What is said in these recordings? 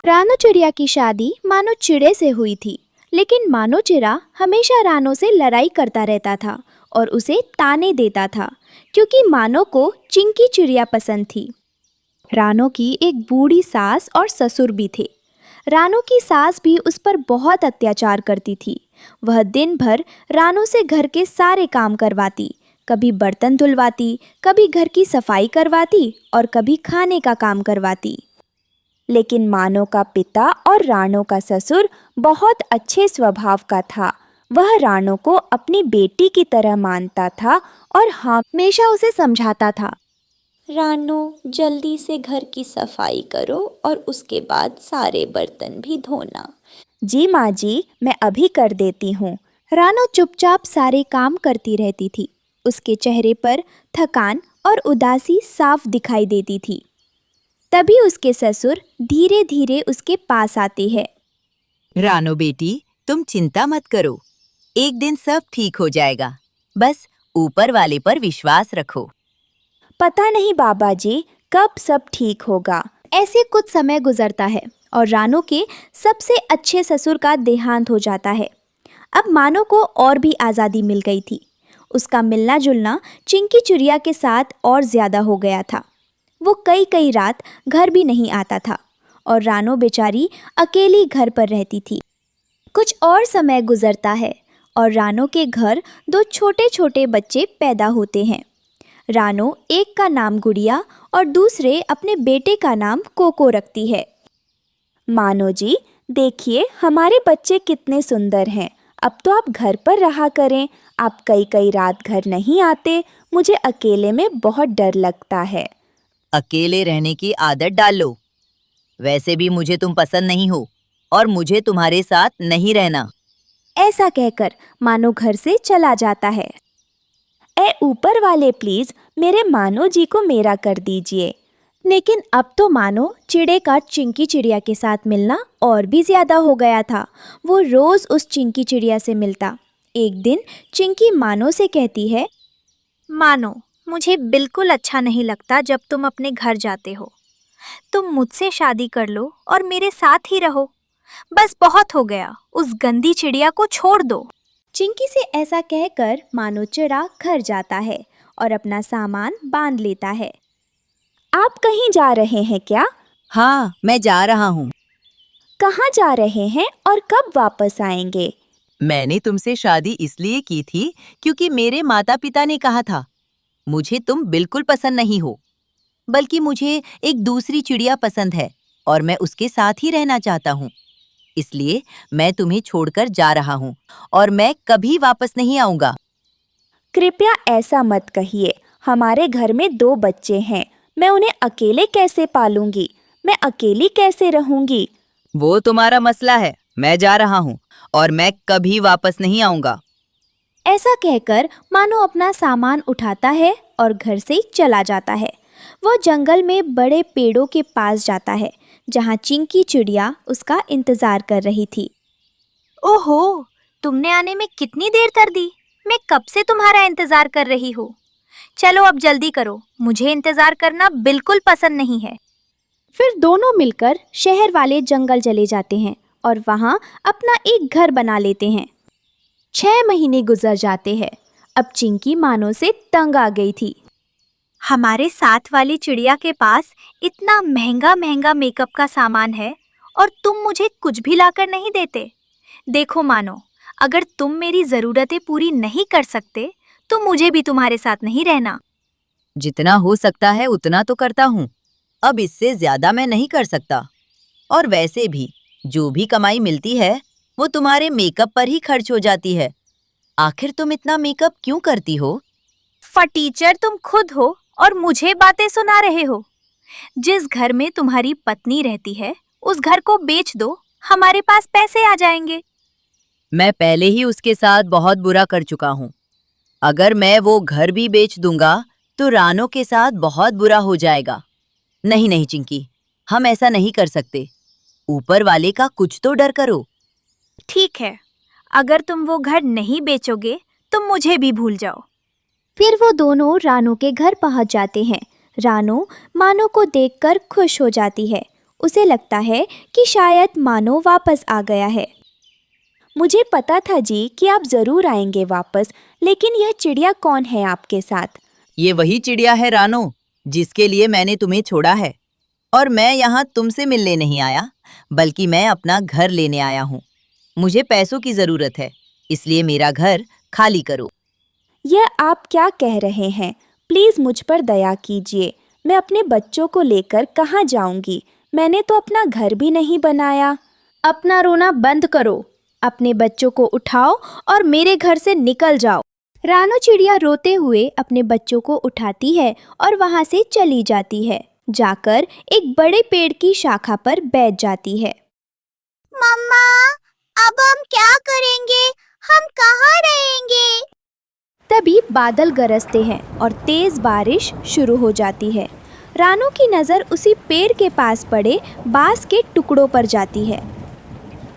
रानो चिड़िया की शादी मानो चिड़े से हुई थी, लेकिन मानो चिड़ा हमेशा रानो से लड़ाई करता रहता था और उसे ताने देता था क्योंकि मानो को चिंकी चिड़िया पसंद थी। रानो की एक बूढ़ी सास और ससुर भी थे। रानो की सास भी उस पर बहुत अत्याचार करती थी। वह दिन भर रानो से घर के सारे काम करवाती, कभी बर्तन धुलवाती, कभी घर की सफाई करवाती और कभी खाने का काम करवाती। लेकिन मानो का पिता और रानो का ससुर बहुत अच्छे स्वभाव का था। वह रानो को अपनी बेटी की तरह मानता था और हमेशा उसे समझाता था, रानो, जल्दी से घर की सफाई करो और उसके बाद सारे बर्तन भी धोना। जी माँ जी, मैं अभी कर देती हूँ। रानो चुपचाप सारे काम करती रहती थी। उसके चेहरे पर थकान और उदासी साफ दिखाई देती थी। तभी उसके ससुर धीरे धीरे उसके पास आते हैं। रानो बेटी, तुम चिंता मत करो, एक दिन सब ठीक हो जाएगा। बस ऊपर वाले पर विश्वास रखो। पता नहीं बाबा जी, कब सब ठीक होगा। ऐसे कुछ समय गुजरता है और रानो के सबसे अच्छे ससुर का देहांत हो जाता है। अब मानो को और भी आज़ादी मिल गई थी। उसका मिलना जुलना चिंकी चिड़िया के साथ और ज़्यादा हो गया था। वो कई कई रात घर भी नहीं आता था और रानो बेचारी अकेली घर पर रहती थी। कुछ और समय गुजरता है और रानो के घर दो छोटे छोटे बच्चे पैदा होते हैं। रानो एक का नाम गुड़िया और दूसरे अपने बेटे का नाम कोको रखती है। मानो जी, देखिए हमारे बच्चे कितने सुंदर हैं। अब तो आप घर पर रहा करें। आप कई कई रात घर नहीं आते। मुझे अकेले में बहुत डर लगता है। अकेले रहने की आदत डाल लो। वैसे भी मुझे तुम पसंद नहीं हो और मुझे तुम्हारे साथ नहीं रहना। ऐसा कहकर मानो घर से चला जाता है। ए ऊपर वाले, प्लीज मेरे मानो जी को मेरा कर दीजिए। लेकिन अब तो मानो चिड़े का चिंकी चिड़िया के साथ मिलना और भी ज़्यादा हो गया था। वो रोज़ उस चिंकी चिड़िया से मिलता। एक दिन चिंकी मानो से कहती है, मानो, मुझे बिल्कुल अच्छा नहीं लगता जब तुम अपने घर जाते हो। तुम मुझसे शादी कर लो और मेरे साथ ही रहो। बस बहुत हो गया, उस गंदी चिड़िया को छोड़ दो। चिंकी से ऐसा कहकर मानो चिड़ा घर जाता है और अपना सामान बांध लेता है। आप कहीं जा रहे हैं क्या? हाँ, मैं जा रहा हूँ। कहाँ जा रहे हैं और कब वापस आएंगे? मैंने तुमसे शादी इसलिए की थी क्योंकि मेरे माता पिता ने कहा था, मुझे तुम बिल्कुल पसंद नहीं हो, बल्कि मुझे एक दूसरी चिड़िया पसंद है और मैं उसके साथ ही रहना चाहता हूँ। इसलिए मैं तुम्हें छोड़कर जा रहा हूँ और मैं कभी वापस नहीं आऊंगा। कृपया ऐसा मत कहिए। हमारे घर में 2 बच्चे हैं। मैं उन्हें अकेले कैसे पालूंगी? मैं अकेली कैसे रहूंगी? वो तुम्हारा मसला है। मैं जा रहा हूँ और मैं कभी वापस नहीं आऊंगा। ऐसा कहकर मानो अपना सामान उठाता है और घर से चला जाता है। वो जंगल में बड़े पेड़ों के पास जाता है जहाँ चिंकी चिड़िया उसका इंतजार कर रही थी। ओहो, तुमने आने में कितनी देर कर दी? मैं कब से तुम्हारा इंतजार कर रही हूँ। चलो अब जल्दी करो, मुझे इंतजार करना बिल्कुल पसंद नहीं है। फिर दोनों मिलकर शहर वाले जंगल चले जाते हैं और वहाँ अपना एक घर बना लेते हैं। 6 महीने गुजर जाते हैं। अब चिंकी मानो से तंग आ गई थी। हमारे साथ वाली चिड़िया के पास इतना महंगा महंगा मेकअप का सामान है और तुम मुझे कुछ भी लाकर नहीं देते। देखो मानो, अगर तुम मेरी ज़रूरतें पूरी नहीं कर सकते तो मुझे भी तुम्हारे साथ नहीं रहना। जितना हो सकता है उतना तो करता हूँ। अब इससे ज्यादा मैं नहीं कर सकता। और वैसे भी जो भी कमाई मिलती है वो तुम्हारे मेकअप पर ही खर्च हो जाती है। आखिर तुम इतना मेकअप क्यों करती हो? फटीचर तुम खुद हो और मुझे बातें सुना रहे हो। जिस घर में तुम्हारी पत्नी रहती है उस घर को बेच दो, हमारे पास पैसे आ जाएंगे। मैं पहले ही उसके साथ बहुत बुरा कर चुका हूँ। अगर मैं वो घर भी बेच दूंगा तो रानो के साथ बहुत बुरा हो जाएगा। नहीं नहीं चिंकी, हम ऐसा नहीं कर सकते। ऊपर वाले का कुछ तो डर करो। ठीक है, अगर तुम वो घर नहीं बेचोगे तो मुझे भी भूल जाओ। फिर वो दोनों रानो के घर पहुंच जाते हैं। रानो मानो को देखकर खुश हो जाती है। उसे लगता है कि शायद मानो वापस आ गया है। मुझे पता था जी कि आप ज़रूर आएंगे वापस, लेकिन यह चिड़िया कौन है आपके साथ? ये वही चिड़िया है रानो, जिसके लिए मैंने तुम्हें छोड़ा है। और मैं यहाँ तुमसे मिलने नहीं आया, बल्कि मैं अपना घर लेने आया हूँ। मुझे पैसों की जरूरत है, इसलिए मेरा घर खाली करो। यह आप क्या कह रहे हैं? प्लीज़ मुझ पर दया कीजिए। मैं अपने बच्चों को लेकर कहाँ जाऊंगी? मैंने तो अपना घर भी नहीं बनाया। अपना रोना बंद करो, अपने बच्चों को उठाओ और मेरे घर से निकल जाओ। रानो चिड़िया रोते हुए अपने बच्चों को उठाती है और वहाँ से चली जाती है। जाकर एक बड़े पेड़ की शाखा पर बैठ जाती है। मम्मा, अब हम क्या करेंगे? हम कहाँ रहेंगे? तभी बादल गरजते हैं और तेज बारिश शुरू हो जाती है। रानो की नज़र उसी पेड़ के पास पड़े बांस के टुकड़ों पर जाती है।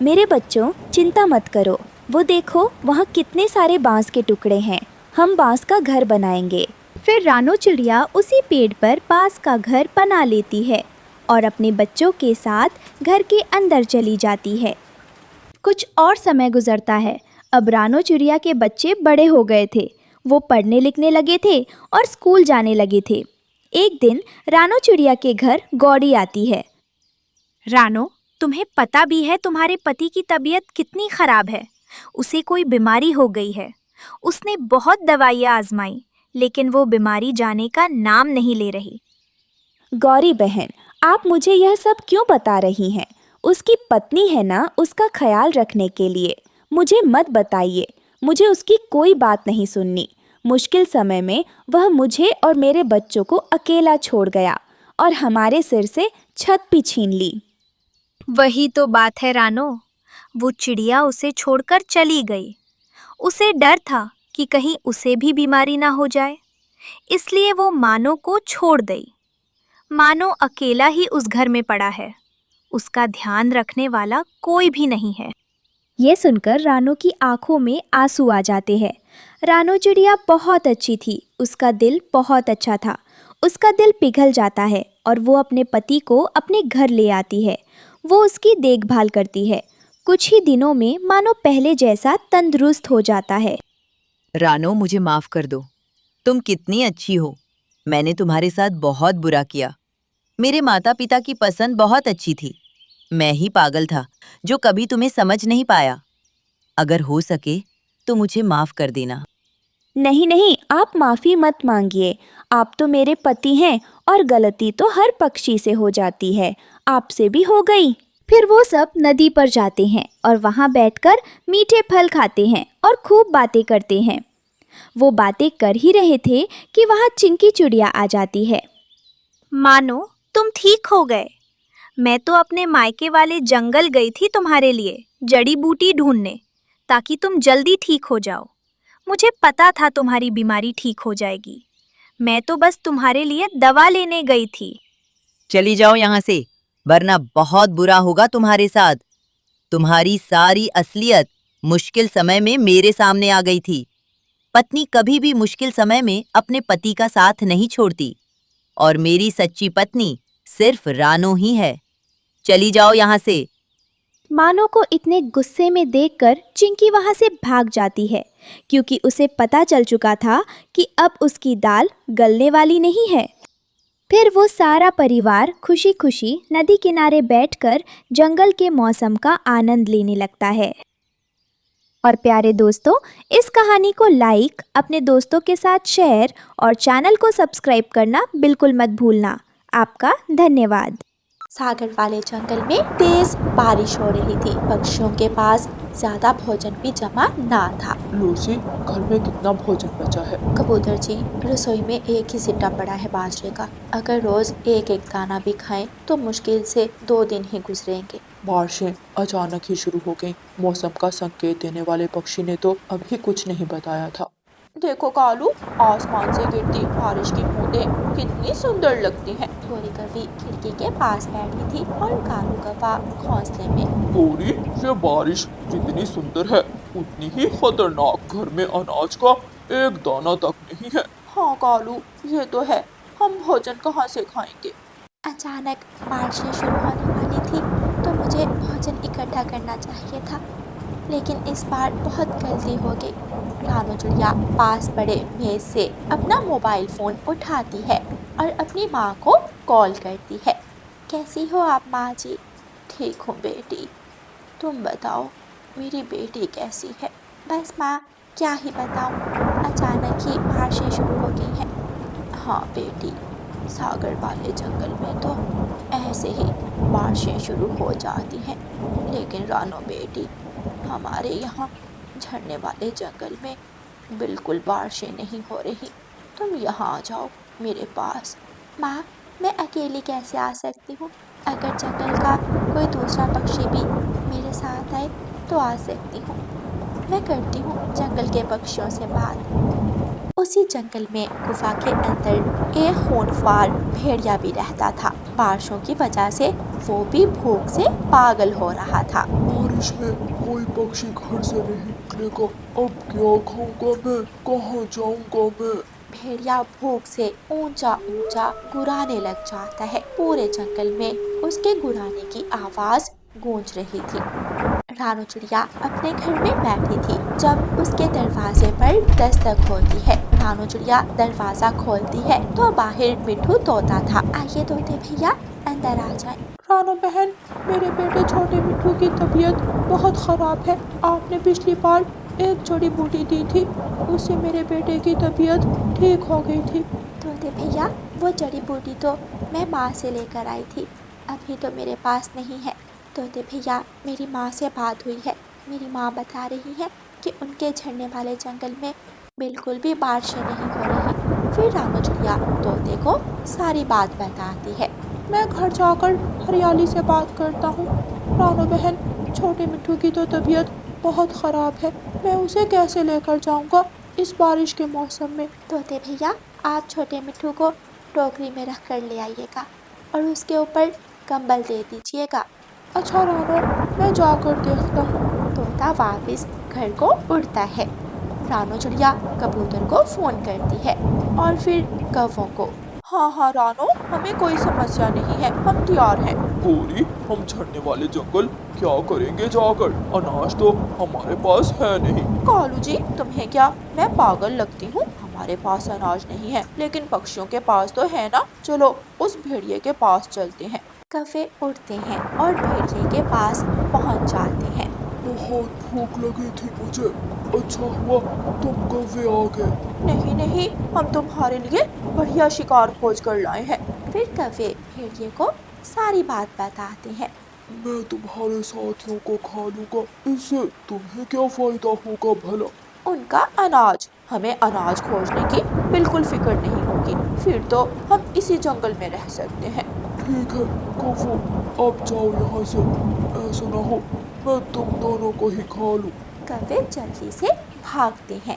मेरे बच्चों, चिंता मत करो। वो देखो, वहाँ कितने सारे बांस के टुकड़े हैं। हम बांस का घर बनाएंगे। फिर रानो चिड़िया उसी पेड़ पर बांस का घर बना लेती है और अपने बच्चों के साथ घर के अंदर चली जाती है। कुछ और समय गुजरता है। अब रानो चिड़िया के बच्चे बड़े हो गए थे। वो पढ़ने लिखने लगे थे और स्कूल जाने लगे थे। एक दिन रानो चिड़िया के घर गौड़ी आती है। रानो, तुम्हें पता भी है तुम्हारे पति की तबीयत कितनी खराब है? उसे कोई बीमारी हो गई है। उसने बहुत दवाइयाँ आजमाई, लेकिन वो बीमारी जाने का नाम नहीं ले रही। गौरी बहन, आप मुझे यह सब क्यों बता रही हैं? उसकी पत्नी है ना उसका ख्याल रखने के लिए। मुझे मत बताइए, मुझे उसकी कोई बात नहीं सुननी। मुश्किल समय में वह मुझे और मेरे बच्चों को अकेला छोड़ गया और हमारे सिर से छत भी छीन ली। वही तो बात है रानो, वो चिड़िया उसे छोड़कर चली गई। उसे डर था कि कहीं उसे भी बीमारी ना हो जाए, इसलिए वो मानो को छोड़ गई। मानो अकेला ही उस घर में पड़ा है, उसका ध्यान रखने वाला कोई भी नहीं है। ये सुनकर रानो की आंखों में आंसू आ जाते हैं। रानो चिड़िया बहुत अच्छी थी, उसका दिल बहुत अच्छा था। उसका दिल पिघल जाता है और वो अपने पति को अपने घर ले आती है। वो उसकी देखभाल करती है। कुछ ही दिनों में मानो पहले जैसा तंदुरुस्त हो जाता है। रानो, मुझे माफ कर दो। तुम कितनी अच्छी हो। मैंने तुम्हारे साथ बहुत बुरा किया। मेरे माता पिता की पसंद बहुत अच्छी थी। मैं ही पागल था जो कभी तुम्हें समझ नहीं पाया। अगर हो सके तो मुझे माफ कर देना। नहीं नहीं, आप माफ़ी मत मांगिए। आप तो मेरे पति हैं और गलती तो हर पक्षी से हो जाती है। आपसे भी हो गई। फिर वो सब नदी पर जाते हैं और वहाँ बैठकर मीठे फल खाते हैं और खूब बातें करते हैं। वो बातें कर ही रहे थे कि वहाँ चिंकी चिड़िया आ जाती है। मानो तुम ठीक हो गए। मैं तो अपने मायके वाले जंगल गई थी तुम्हारे लिए जड़ी बूटी ढूंढने, ताकि तुम जल्दी ठीक हो जाओ। मुझे पता था तुम्हारी बीमारी ठीक हो जाएगी। मैं तो बस तुम्हारे लिए दवा लेने गई थी। चली जाओ यहाँ से, वरना बहुत बुरा होगा तुम्हारे साथ। तुम्हारी सारी असलियत मुश्किल समय में मेरे सामने आ गई थी। पत्नी कभी भी मुश्किल समय में अपने पति का साथ नहीं छोड़ती, और मेरी सच्ची पत्नी सिर्फ रानो ही है। चली जाओ यहाँ से। मानो को इतने गुस्से में देखकर चिंकी वहाँ से भाग जाती है, क्योंकि उसे पता चल चुका था कि अब उसकी दाल गलने वाली नहीं है। फिर वो सारा परिवार खुशी खुशी नदी किनारे बैठकर जंगल के मौसम का आनंद लेने लगता है। और प्यारे दोस्तों, इस कहानी को लाइक, अपने दोस्तों के साथ शेयर और चैनल को सब्सक्राइब करना बिल्कुल मत भूलना। आपका धन्यवाद। सागर वाले जंगल में तेज बारिश हो रही थी। पक्षियों के पास ज्यादा भोजन भी जमा ना था। लूसी, घर में कितना भोजन बचा है? कबूतर जी, रसोई में एक ही सिट्टा पड़ा है बाजरे का। अगर रोज एक एक दाना भी खाएं तो मुश्किल से 2 दिन ही गुजरेंगे। बारिशें अचानक ही शुरू हो गईं। मौसम का संकेत देने वाले पक्षी ने तो अभी कुछ नहीं बताया था। देखो कालू, आसमान से गिरती बारिश की बूंदें कितनी सुंदर लगती हैं। थोड़ी कभी खिड़की के पास बैठी थी और कालू कौवा घोंसले में। गोरी, ये बारिश जितनी सुंदर है उतनी ही खतरनाक। घर में अनाज का एक दाना तक नहीं है। हाँ कालू, ये तो है। हम भोजन कहाँ से खाएंगे? अचानक बारिशें शुरू होने वाली थी तो मुझे भोजन इकट्ठा करना चाहिए था, लेकिन इस बार बहुत गलती हो गई। रानू चिड़िया पास पड़े मेज से अपना मोबाइल फ़ोन उठाती है और अपनी माँ को कॉल करती है। कैसी हो आप माँ जी? ठीक हूँ बेटी, तुम बताओ मेरी बेटी कैसी है? बस माँ, क्या ही बताऊँ, अचानक ही बारिशें शुरू हो गई हैं। हाँ बेटी, सागर वाले जंगल में तो ऐसे ही बारिशें शुरू हो जाती हैं, लेकिन रानो बेटी, हमारे यहाँ झरने वाले जंगल में बिल्कुल बारिशें नहीं हो रही। तुम यहाँ आ जाओ मेरे पास। माँ, मैं अकेली कैसे आ सकती हूँ? अगर जंगल का कोई दूसरा पक्षी भी मेरे साथ आए तो आ सकती हूँ। मैं करती हूँ जंगल के पक्षियों से बात। उसी जंगल में गुफा के अंदर एक खूंखार भेड़िया भी रहता था। बारिशों की वजह से वो भी भूख से पागल हो रहा था। बारिश में कोई पक्षी घर से नहीं निकलेगा, अब क्या खाऊंगा मैं, कहाँ जाऊंगा मैं? भेड़िया भूख से ऊंचा ऊंचा गुर्राने लग जाता है। पूरे जंगल में उसके गुर्राने की आवाज गूंज रही थी। रानू चिड़िया अपने घर में बैठी थी जब उसके दरवाजे पर दस्तक होती है। रानू चिड़िया दरवाजा खोलती है तो बाहर मिठू तोता था। आइए तोते भैया, अंदर आ जाएं। रानो बहन, मेरे बेटे छोटे मिट्ठू की तबीयत बहुत खराब है। आपने पिछली बार एक जड़ी बूटी दी थी, उससे मेरे बेटे की तबीयत ठीक हो गई थी। तोते भैया, वो जड़ी बूटी तो मैं माँ से लेकर आई थी, अभी तो मेरे पास नहीं है। तोते भैया, मेरी माँ से बात हुई है। मेरी माँ बता रही है कि उनके झरने वाले जंगल में बिल्कुल भी बारिशें नहीं हो रही। फिर रानू चिड़िया तोते को सारी बात बताती है। मैं घर जाकर हरियाली से बात करता हूँ। रानू बहन, छोटे मिट्ठू की तो तबीयत बहुत ख़राब है, मैं उसे कैसे लेकर जाऊँगा इस बारिश के मौसम में? तोते भैया, आप छोटे मिट्ठू को टोकरी में रख कर ले आइएगा और उसके ऊपर कंबल दे दीजिएगा। अच्छा रानो, मैं जाकर देखता हूँ। तोता वापस घर को उड़ता है। रानू चिड़िया कबूतर को फोन करती है और फिर कौवों को। हाँ रानो, हमें कोई समस्या नहीं है, हम तैयार हैं। गोरी, हम झरने वाले जंगल क्या करेंगे जाकर? अनाज तो हमारे पास है नहीं। कालू जी, तुम्हें क्या मैं पागल लगती हूँ? हमारे पास अनाज नहीं है, लेकिन पक्षियों के पास तो है ना। चलो उस भेड़िए के पास चलते हैं। कौवे उड़ते हैं और भेड़िए के पास पहुँच जाते हैं। बहुत भूख लगी थी मुझे, अच्छा हुआ तुम कौवे आ गए। नहीं, हम तुम्हारे लिए बढ़िया शिकार खोज कर लाए हैं। फिर कौवे भेड़िए को सारी बात बताते हैं। मैं तुम्हारे साथियों को खा लूंगा, इससे तुम्हें क्या फायदा होगा भला? उनका अनाज, हमें अनाज खोजने की बिल्कुल फिक्र नहीं होगी, फिर तो हम इसी जंगल में रह सकते हैं। ठीक है कौवो, अब जाओ यहाँ से, ऐसा ना हो मैं तुम दोनों को ही खा लूं। कौवे जल्दी से भागते हैं।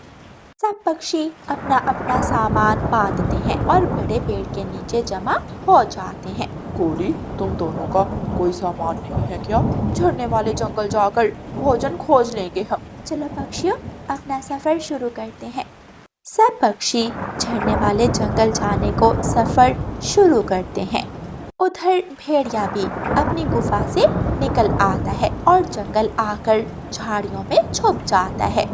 सब पक्षी अपना अपना सामान बांधते हैं और बड़े पेड़ के नीचे जमा हो जाते हैं। गोरी, तुम दोनों का कोई सामान नहीं है क्या? झरने वाले जंगल जाकर भोजन खोज लेंगे हम। चलो पक्षियों, अपना सफर शुरू करते हैं। सब पक्षी झरने वाले जंगल जाने को सफर शुरू करते हैं। उधर भेड़िया भी अपनी गुफा से निकल आता है और जंगल आकर झाड़ियों में छुप जाता है।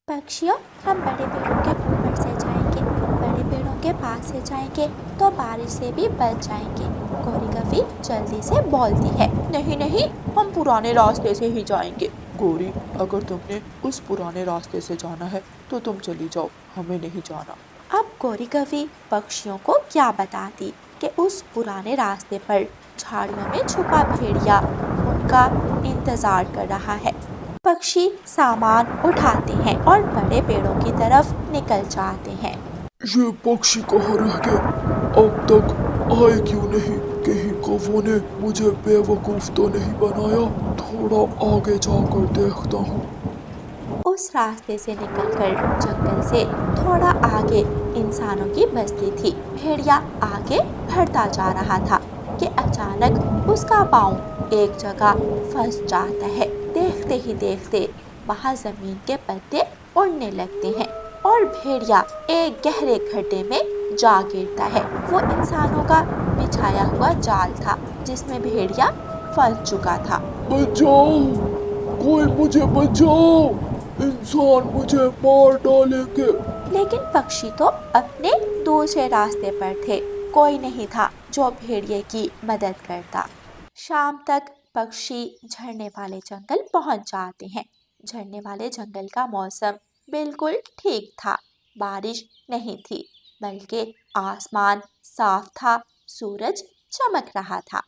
पक्षियों, हम बड़े पेड़ों के ऊपर से जाएंगे, बड़े पेड़ों के पास से जाएंगे तो बारिश से भी बच जाएंगे। गोरी कौवी जल्दी से बोलती है। नहीं, हम पुराने रास्ते से ही जाएंगे। गोरी, अगर तुमने उस पुराने रास्ते से जाना है तो तुम चली जाओ, हमें नहीं जाना। अब गोरी कौवी पक्षियों को क्या बताती कि उस पुराने रास्ते पर झाड़ियों में छुपा भेड़िया उनका इंतजार कर रहा है। पक्षी सामान उठाते हैं और बड़े पेड़ों की तरफ निकल जाते हैं। ये पक्षी कहाँ रह गए? अब तक आए क्यों नहीं? कहीं कौवों ने मुझे बेवकूफ तो नहीं बनाया? थोड़ा आगे जाकर देखता हूँ। उस रास्ते से निकलकर जंगल से थोड़ा आगे इंसानों की बस्ती थी। भेड़िया आगे बढ़ता जा रहा था कि अचानक उसका पाँव एक जगह फंस जाता है। देखते ही देखते वहाँ जमीन के पत्ते उड़ने लगते हैं और भेड़िया एक गहरे खड्डे में जा गिरता है। वो इंसानों का बिछाया हुआ जाल था जिसमें भेड़िया फंस चुका था। बचाओ, कोई मुझे बचाओ, इंसान मुझे मार डालेंगे। लेकिन पक्षी तो अपने दूसरे रास्ते पर थे, कोई नहीं था जो भेड़िए की मदद करता। शाम तक पक्षी झरने वाले जंगल पहुंच जाते हैं। झरने वाले जंगल का मौसम बिल्कुल ठीक था, बारिश नहीं थी, बल्कि आसमान साफ था, सूरज चमक रहा था।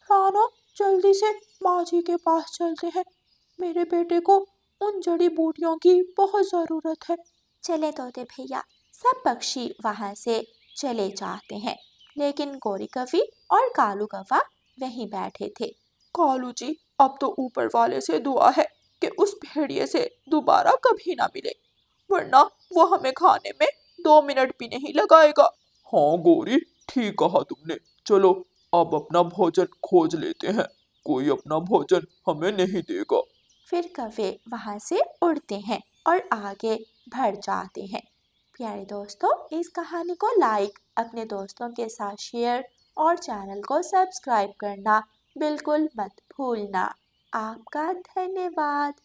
रानो, जल्दी से माँ जी के पास चलते हैं, मेरे बेटे को उन जड़ी बूटियों की बहुत ज़रूरत है। चले तोते भैया, सब पक्षी वहां से चले जाते हैं, लेकिन गोरी कौवी और कालू कौवा वहीं बैठे थे। कालू जी, अब तो ऊपर वाले से दुआ है कि उस भेड़िए से दोबारा कभी ना मिले, वरना वो हमें खाने में 2 मिनट भी नहीं लगाएगा। हाँ गोरी, ठीक कहा तुमने। चलो अब अपना भोजन खोज लेते हैं, कोई अपना भोजन हमें नहीं देगा। फिर कौवे वहां से उड़ते हैं और आगे बढ़ जाते हैं। प्यारे दोस्तों, इस कहानी को लाइक, अपने दोस्तों के साथ शेयर और चैनल को सब्सक्राइब करना बिल्कुल मत भूलना। आपका धन्यवाद।